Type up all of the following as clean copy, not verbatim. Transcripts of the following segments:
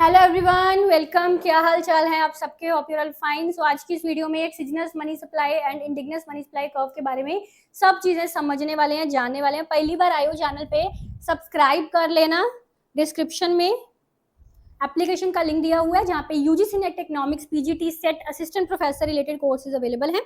Hello everyone, welcome. क्या हाल चाल है आप सबके? Hope you are fine. So आज की इस वीडियो में exogenous money supply and indigenous money supply curve के बारे में सब चीजें समझने वाले हैं, जानने वाले हैं। पहली बार आए हो चैनल पे, सब्सक्राइब कर लेना। डिस्क्रिप्शन में एप्लीकेशन का लिंक दिया हुआ है जहाँ पे UGC net economics PGT set assistant professor related courses available हैं।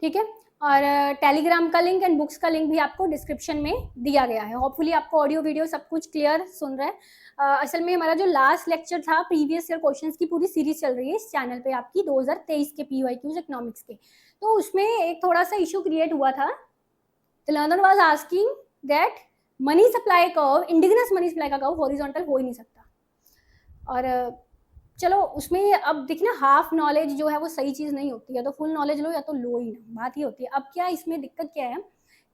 ठीक है, और टेलीग्राम का लिंक एंड बुक्स का लिंक भी आपको डिस्क्रिप्शन में दिया गया है। होपफुली आपको ऑडियो वीडियो सब कुछ क्लियर सुन रहा है। असल में हमारा जो लास्ट लेक्चर था, प्रीवियस ईयर क्वेश्चंस की पूरी सीरीज चल रही है इस चैनल पे आपकी 2023 के पीवाईक्यूज इकोनॉमिक्स के। तो उसमें एक थोड़ा सा इशू क्रिएट हुआ था। The learner was asking that money supply curve, indigenous money supply का कर्व हॉरिजॉन्टल हो ही नहीं सकता। और चलो उसमें अब देखिए ना, हाफ नॉलेज जो है वो सही चीज़ नहीं होती है, तो फुल नॉलेज लो या तो लो ही ना, बात ही होती है। अब क्या इसमें दिक्कत क्या है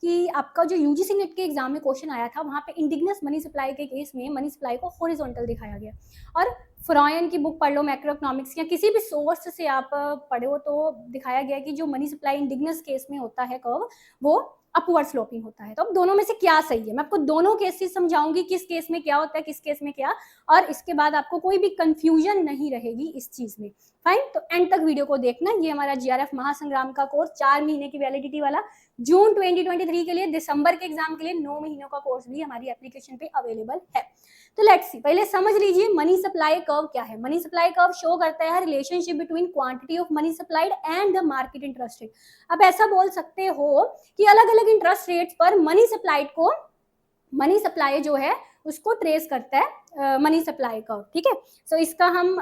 कि आपका जो यूजीसी नेट के एग्जाम में क्वेश्चन आया था, वहाँ पे इंडिजिनस मनी सप्लाई के केस में मनी सप्लाई को हॉरिजॉन्टल दिखाया गया। और फ्रॉयन की बुक पढ़ लो, मैक्रो इकोनॉमिक्स या किसी भी सोर्स से आप पढ़े हो, तो दिखाया गया कि जो मनी सप्लाई इंडिजिनस केस में होता है कर्व, वो अपवर्ड स्लोपिंग होता है। तो अब दोनों में से क्या सही है, मैं आपको दोनों केसेस समझाऊंगी, किस केस में क्या होता है, किस केस में क्या, और इसके बाद आपको कोई भी कंफ्यूजन नहीं रहेगी इस चीज में। फाइन, तो एंड तक वीडियो को देखना। ये हमारा जीआरएफ महासंग्राम का कोर्स 4 महीने की वैलिडिटी वाला, जून 2023 के लिए, दिसंबर के एग्जाम के लिए 9 महीनों का कोर्स भी हमारी एप्लीकेशन पे अवेलेबल है। तो लेट्स सी, पहले समझ लीजिए मनी सप्लाई कर्व क्या है। मनी सप्लाई कर्व शो करता है relationship between quantity of money supplied and the market interest rate. अब ऐसा बोल सकते हो कि अलग अलग इंटरेस्ट रेट्स पर मनी सप्लाइड को, मनी सप्लाई जो है उसको ट्रेस करता है मनी सप्लाई कर्व। ठीक है, सो इसका हम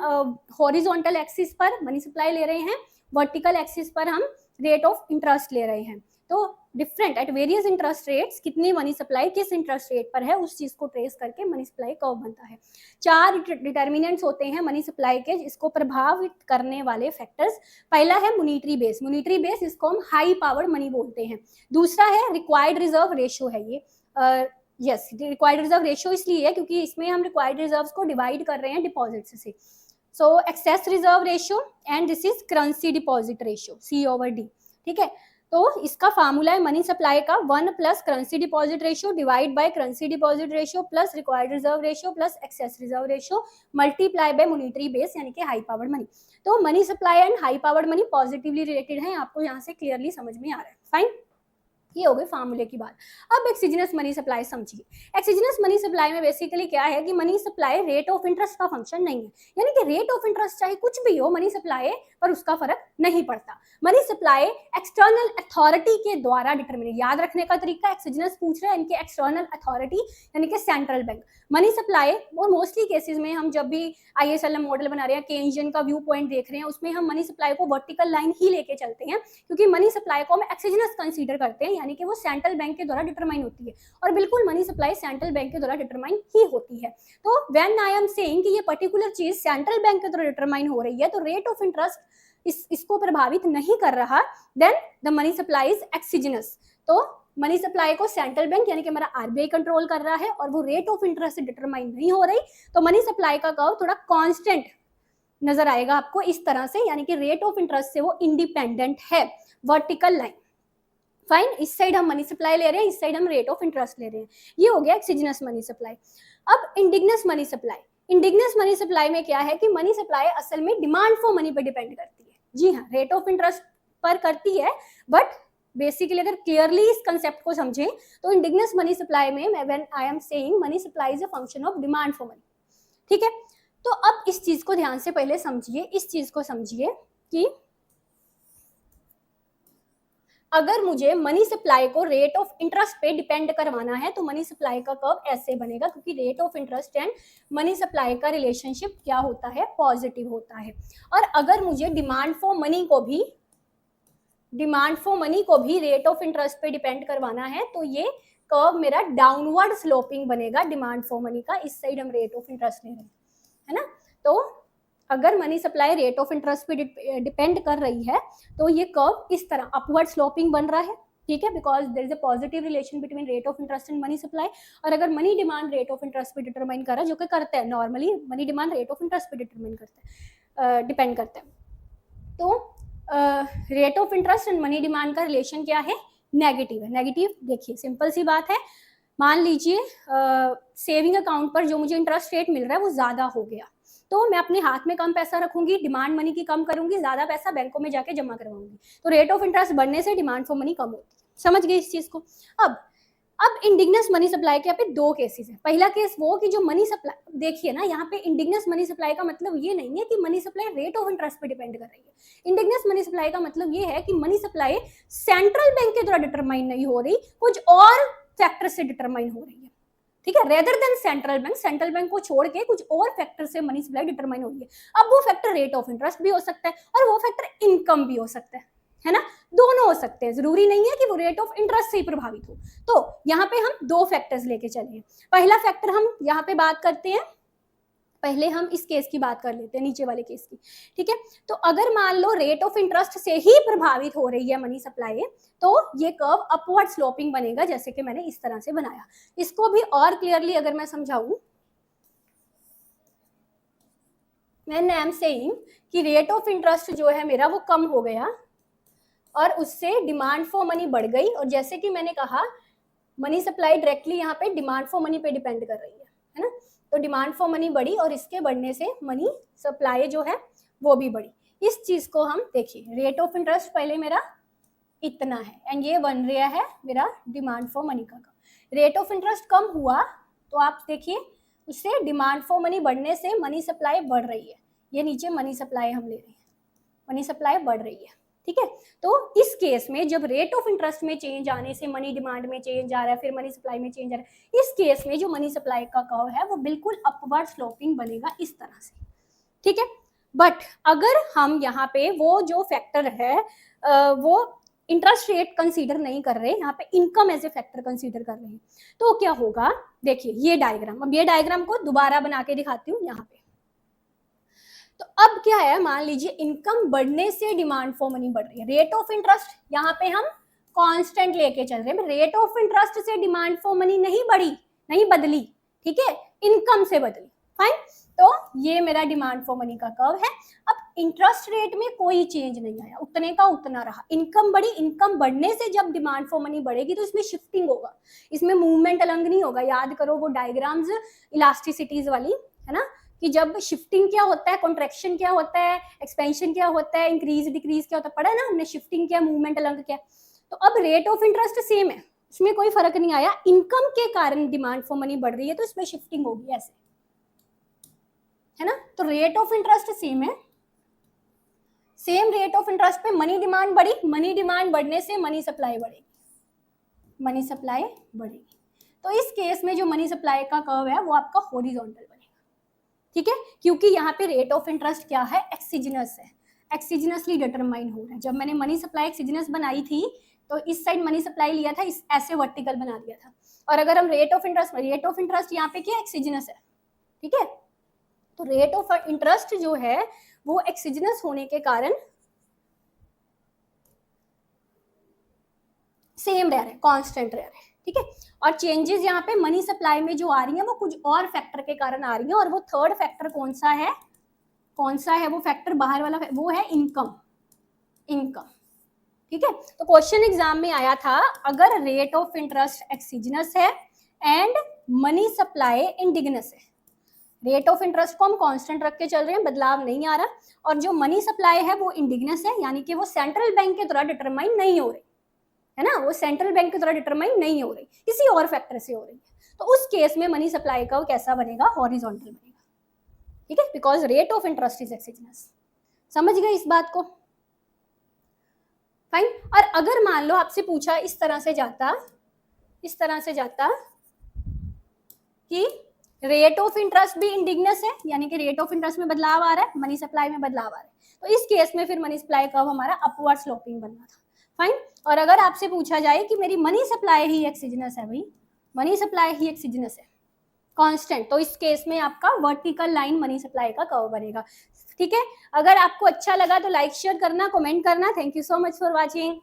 हॉरिजॉन्टल एक्सिस पर मनी सप्लाई ले रहे हैं, वर्टिकल एक्सिस पर हम रेट ऑफ इंटरेस्ट ले रहे हैं। तो different at various interest rates कितनी मनी सप्लाई किस इंटरेस्ट रेट पर है, उस चीज को ट्रेस करके मनी सप्लाई कर्व बनता है। 4 डिटर्मिनेंट्स होते हैं मनी सप्लाई के, इसको प्रभावित करने वाले फैक्टर्स। पहला है मॉनेटरी बेस। मॉनेटरी बेस, इसको हम हाई पावर्ड मनी बोलते हैं। दूसरा है रिक्वायर्ड रिजर्व रेशियो है ये। यस, रिक्वायर्ड रिजर्व रेशियो इसलिए है क्योंकि इसमें हम रिक्वायर्ड रिजर्व्स को डिवाइड कर रहे हैं डिपॉजिट्स से। So excess reserve ratio and this is currency deposit ratio, C/D। ठीक है, तो इसका फार्मूला है मनी सप्लाई का 1 plus currency deposit ratio divide by currency deposit ratio plus required reserve ratio plus excess reserve ratio multiply by monetary base, यानी कि high powered money. तो money supply and high powered money positively related है, आपको यहाँ से clearly समझ में आ रहा है। फाइन, ये हो गई फार्मूले की बात। अब एक्सोजेनस मनी सप्लाई समझिए। एक्सोजेनस मनी सप्लाई में बेसिकली क्या है कि money supply rate of interest का फंक्शन नहीं है, यानी कि रेट ऑफ इंटरेस्ट चाहे कुछ भी हो, मनी सप्लाई पर उसका फर्क नहीं पड़ता। मनी सप्लाई एक्सटर्नल अथॉरिटी के द्वारा डिटरमिन, याद रखने का तरीका, एक्सोजेनस पूछ रहे हैं, इनके एक्सटर्नल अथॉरिटी यानी कि सेंट्रल बैंक। मनी सप्लाई और मोस्टली केसेस में हम जब भी ISLM मॉडल बना रहे हैं, केन्जियन का व्यू पॉइंट देख रहे हैं, उसमें हम मनी सप्लाई को वर्टिकल लाइन ही लेके चलते हैं, क्योंकि मनी सप्लाई को हम एक्सोजेनस कंसीडर करते हैं, यानी कि वो सेंट्रल बैंक के द्वारा डिटरमाइन होती है। और बिल्कुल मनी सप्लाई सेंट्रल बैंक के द्वारा डिटरमाइन ही होती है। तो व्हेन आई एम सेइंग कि ये पर्टिकुलर चीज सेंट्रल बैंक के द्वारा डिटरमाइन हो रही है, तो रेट ऑफ इंटरेस्ट इसको प्रभावित नहीं कर रहा, then the money supply is exogenous. तो मनी सप्लाई को सेंट्रल बैंक यानी कि हमारा RBI कंट्रोल कर रहा है और वो रेट ऑफ इंटरेस्ट से डिटरमाइन नहीं हो रही, तो मनी सप्लाई का कर्व थोड़ा कांस्टेंट नजर आएगा आपको इस तरह से, यानी कि रेट ऑफ इंटरेस्ट से वो इंडिपेंडेंट है, वर्टिकल लाइन। फाइन, इस साइड हम मनी सप्लाई ले रहे हैं, इस साइड हम रेट ऑफ इंटरेस्ट ले रहे हैं। ये हो गया एक्सोजेनस मनी सप्लाई। अब indigenous money supply. Indigenous money supply में क्या है कि मनी सप्लाई असल में डिमांड फॉर मनी पर डिपेंड करती है। जी हाँ, रेट ऑफ इंटरेस्ट पर करती है, बट बेसिकली अगर क्लियरली इस कंसेप्ट को समझें तो इंडिजिनस मनी सप्लाई में when I am saying money supply is a function of demand for money. ठीक है, तो अब इस चीज को ध्यान से पहले समझिए, इस चीज को समझिए कि अगर मुझे मनी सप्लाई को रेट ऑफ इंटरेस्ट पे डिपेंड करवाना है तो मनी सप्लाई का कर्व ऐसे बनेगा, क्योंकि rate of interest and money supply का रिलेशनशिप क्या होता है, पॉजिटिव होता है। और अगर मुझे डिमांड फॉर मनी को भी रेट ऑफ इंटरेस्ट पे डिपेंड करवाना है, तो ये कर्व मेरा डाउनवर्ड स्लोपिंग बनेगा डिमांड फॉर मनी का। इस साइड हम रेट ऑफ इंटरेस्ट ले रहे हैं, है ना। तो अगर money supply rate of interest पे डिपेंड कर रही है तो ये कर्व इस तरह अपवर्ड स्लोपिंग बन रहा है। ठीक है, because there is a positive relation between rate of interest and money supply. और अगर money demand rate of interest पे डिटरमाइन कर रहा है, जो कि करता है normally, money demand rate of interest पे डिटरमाइन करता है, डिपेंड करता है, तो rate of interest and money demand का रिलेशन क्या है, नेगेटिव है। नेगेटिव देखिए, सिंपल सी बात है, मान लीजिए सेविंग अकाउंट पर जो मुझे इंटरेस्ट रेट मिल रहा है वो ज़्यादा हो गया, तो मैं अपने हाथ में कम पैसा रखूंगी, डिमांड मनी की कम करूंगी, ज़्यादा पैसा बैंकों में जाके जमा करवाऊंगी, तो रेट ऑफ इंटरेस्ट बढ़ने से डिमांड फॉर मनी कम होती है। समझ गए इस चीज़ को? अब इंडिगनस मनी सप्लाई के यहाँ पे दो केसेस है। पहला केस वो कि जो मनी सप्लाई, देखिए ना यहाँ पे इंडिगनस मनी सप्लाई का मतलब ये नहीं है कि money supply rate of interest पे डिपेंड कर रही है। इंडिगनस मनी सप्लाई का मतलब ये है कि मनी सप्लाई सेंट्रल बैंक के द्वारा डिटरमाइन नहीं हो रही, कुछ और फैक्टर से डिटरमाइन हो रही है, ठीक है, रेदर देन सेंट्रल बैंक को छोड़ के कुछ और फैक्टर से मनी सप्लाई डिटरमाइन हो रही है। अब वो फैक्टर रेट ऑफ इंटरेस्ट भी हो सकता है और वो फैक्टर इनकम भी हो सकता है ना, दोनों हो सकते हैं, जरूरी नहीं है कि वो रेट ऑफ इंटरेस्ट से ही प्रभावित हो। तो यहाँ पे हम दो फैक्टर्स लेके चले। पहला फैक्टर हम यहाँ पे बात करते हैं, पहले हम इस केस की बात कर लेते हैं, नीचे वाले केस की, ठीक है। तो अगर मान लो रेट ऑफ इंटरेस्ट से ही प्रभावित हो रही है मनी सप्लाई, तो ये कर्व अपवर्ड स्लोपिंग बनेगा, जैसे कि मैंने इस तरह से बनाया। इसको भी और क्लियरली अगर मैं समझाऊं, व्हेन आई एम सेइंग कि रेट ऑफ इंटरेस्ट जो है मेरा वो कम हो गया और उससे डिमांड फॉर मनी बढ़ गई, और जैसे कि मैंने कहा मनी सप्लाई डायरेक्टली यहाँ पे डिमांड फॉर मनी पे डिपेंड कर रही है ना, तो डिमांड फॉर मनी बढ़ी और इसके बढ़ने से मनी सप्लाई जो है वो भी बढ़ी। इस चीज को हम देखिए, रेट ऑफ इंटरेस्ट पहले मेरा इतना है एंड ये बन रहा है मेरा डिमांड फॉर मनी का। रेट ऑफ इंटरेस्ट कम हुआ तो आप देखिए उससे डिमांड फॉर मनी बढ़ने से मनी सप्लाई बढ़ रही है। ये नीचे मनी सप्लाई हम ले रहे हैं, मनी सप्लाई बढ़ रही है, ठीक है। तो इस केस में जब रेट ऑफ इंटरेस्ट में चेंज आने से मनी डिमांड में चेंज आ रहा है, फिर मनी सप्लाई में चेंज आ रहा है, इस केस में जो मनी सप्लाई का कर्व है वो बिल्कुल अपवर्ड स्लोपिंग बनेगा इस तरह से, ठीक है। बट अगर हम यहाँ पे वो जो फैक्टर है वो इंटरेस्ट रेट कंसीडर नहीं कर रहे, यहाँ पे income as a factor consider कर रहे हैं, तो क्या होगा, देखिए ये डायग्राम, अब ये डायग्राम को दोबारा बना के दिखाती हूँ यहाँ पे। तो अब क्या है, मान लीजिए इनकम बढ़ने से डिमांड फॉर मनी बढ़ रही है, रेट ऑफ इंटरेस्ट यहाँ पे हम कांस्टेंट लेके चल रहे हैं, रेट ऑफ इंटरेस्ट से डिमांड फॉर मनी नहीं बढ़ी, नहीं बदली, ठीक है, इनकम से बदली, फाइन। तो ये मेरा डिमांड फॉर मनी का कर्व है। अब इंटरेस्ट रेट में कोई चेंज नहीं आया, उतने का उतना रहा, इनकम बढ़ी, इनकम बढ़ने से जब डिमांड फॉर मनी बढ़ेगी तो इसमें शिफ्टिंग होगा, इसमें मूवमेंट अलग नहीं होगा। याद करो वो डायग्राम्स इलास्टिसिटीज वाली, है ना, कि जब शिफ्टिंग क्या होता है, कॉन्ट्रैक्शन क्या होता है, एक्सपेंशन क्या होता है, इंक्रीज डिक्रीज क्या होता है, पढ़ा है ना हमने, शिफ्टिंग क्या, मूवमेंट अलग क्या। तो अब रेट ऑफ इंटरेस्ट सेम है, इसमें कोई फर्क नहीं आया, इनकम के कारण डिमांड फॉर मनी बढ़ रही है तो इसमें शिफ्टिंग होगी, ऐसे है ना। तो रेट ऑफ इंटरेस्ट सेम है, सेम रेट ऑफ इंटरेस्ट पे मनी डिमांड बढ़ी, मनी डिमांड बढ़ने से मनी सप्लाई बढ़ेगी, मनी सप्लाई बढ़ेगी। तो इस केस में जो मनी सप्लाई का कर्व है वो आपका हॉरिजॉन्टल बनेगा, ठीक है, क्योंकि यहाँ पे रेट ऑफ इंटरेस्ट क्या है, एक्सिजिनस है, एक्सिजिनसली डिटरमाइन हो रहा है। जब मैंने मनी सप्लाई एक्सिजिनस बनाई थी तो इस साइड मनी सप्लाई लिया था, इस ऐसे वर्टिकल बना दिया था, और अगर हम रेट ऑफ इंटरेस्ट यहाँ पे क्या एक्सिजिनस है, ठीक है। तो रेट ऑफ इंटरेस्ट जो है वो एक्सिजिनस होने के कारण सेम रह रहे, कांस्टेंट रह रहे, ठीक है। और चेंजेस यहाँ पे मनी सप्लाई में जो आ रही है वो कुछ और फैक्टर के कारण आ रही है, और वो थर्ड फैक्टर कौन सा है, वो फैक्टर बाहर वाला, वो है इनकम, ठीक है। तो क्वेश्चन एग्जाम में आया था, अगर रेट ऑफ इंटरेस्ट एक्सिजिनस है एंड मनी सप्लाई इंडिगनस है, रेट ऑफ इंटरेस्ट को हम कांस्टेंट रख के चल रहे हैं, बदलाव नहीं आ रहा, और जो मनी सप्लाई है वो इंडिगनस है, यानी कि वो सेंट्रल बैंक के द्वारा डिटरमाइन नहीं हो रही है ना, वो सेंट्रल बैंक के द्वारा डिटरमाइन नहीं हो रही, किसी और फैक्टर से हो रही है। तो उस केस में मनी सप्लाई का कैसा बनेगा, हॉरिजॉन्टल बनेगा, ठीक है, because rate of interest is exogenous. समझ गए इस बात को, फाइन। और अगर मान लो आपसे पूछा इस तरह से जाता कि रेट ऑफ इंटरेस्ट भी इंडिगनस है, यानी कि रेट ऑफ इंटरेस्ट में बदलाव आ रहा है, मनी सप्लाई में बदलाव आ रहा है, तो इस केस में फिर मनी सप्लाई कर्व हमारा अपवर्ड स्लोपिंग बनना था, फाइन। और अगर आपसे पूछा जाए कि मेरी मनी सप्लाई ही एक्सिजिनस है, भाई मनी सप्लाई ही एक्सिजिनस है कांस्टेंट, तो इस केस में आपका वर्टिकल लाइन मनी सप्लाई का कर्व बनेगा, ठीक है। अगर आपको अच्छा लगा तो लाइक शेयर करना, कमेंट करना। Thank you so much for watching.